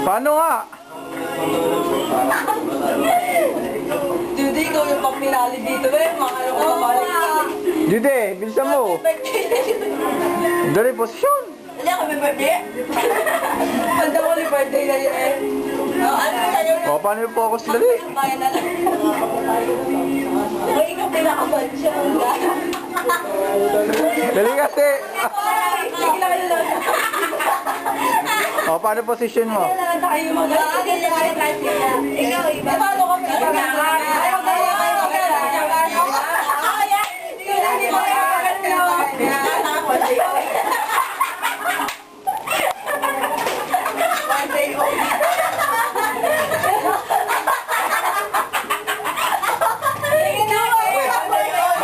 Paano nga? Judy, ikaw yung pagpinali dito eh. Makalo ko mabalik. Judy, bilisan mo. Dali, posisyon. Hindi ako may birthday. Pagda ko yung birthday na yun eh. Ano sa'yo na? O, paano yung focus dali? Kaya na lang. Uy, ikaw pinakabad siya. Dali kasi. Sige lang kayo lang. O, paano posisyon mo? Kaya lang tayo mag-aagin na kayo kahit sila. Ikaw, iba. Paano ka pinakabad? Ayaw ka lang kayo. Hindi mo kayo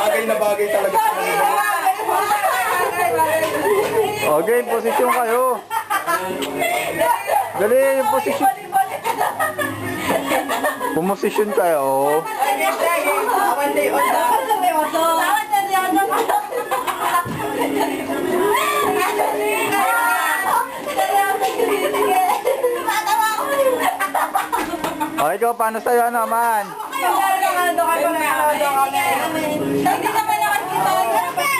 Bagay na bagay talaga. Okay, posisyon kayo. Dali, yung posisyon. Pumosisyon kayo. O, ikaw, paano sa'yo naman?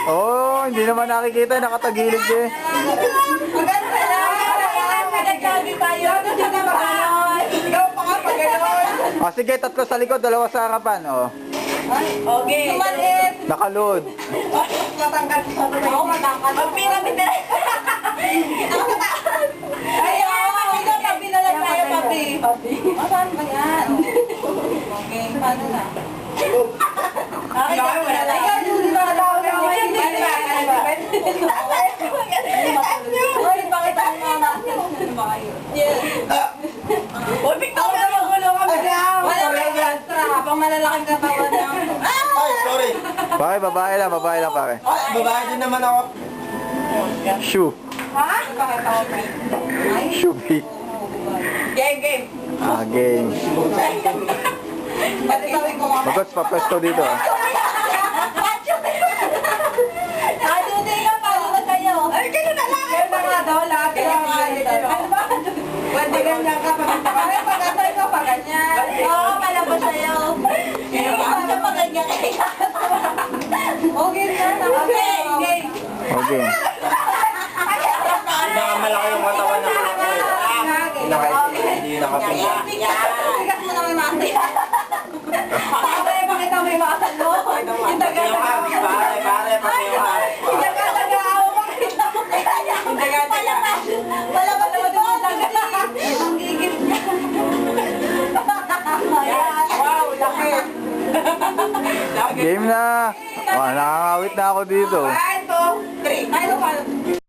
Oh, hindi naman nakikita, nakatagilid eh. O, sige, tatlo sa likod, dalawa sa harapan, o. Okay. Nakaload. Matangkad. Ako matangkad. Mag-pyramid na. Ayaw. Ikaw, tabi na lang tayo, papi. Papi? Saan ba yan? Okay, paano na? Ikaw, wala lang. Ikaw, Uy, bakit ang mama? Ano ba kayo? Yes. Uy, Victoria, magulo kami. Wala may extra. Habang malalaking katawan na. Ay, sorry. Pare, babae lang, pare. Ay, babae din naman ako. Shoe. Ha? Shoe beat. Game. Ah, game. Pati sabi ko mga Magots, papesto dito, ah. Duty ka, paano ba tayo? Ay, gano'n na lang. Kaya mga daw, lahat kaya pwede ganyan ka, pagkakaya, pagkakaya ka, pa ganyan. Oo, pala ba sa'yo? Paano pa ganyan kaya? Okay na, okay. Okay. Nakamalaki yung katawan na hindi nakapinga. Sigat mo naman natin. Pakita mo yung makan mo. Yung Pare, taga-awa, pakita mo kaya. Palabas mo din yung taga. Ang gigit niya. Wow, laki. Game na. Oh, nakakawit na ako dito. 1, 2, 3. Ay,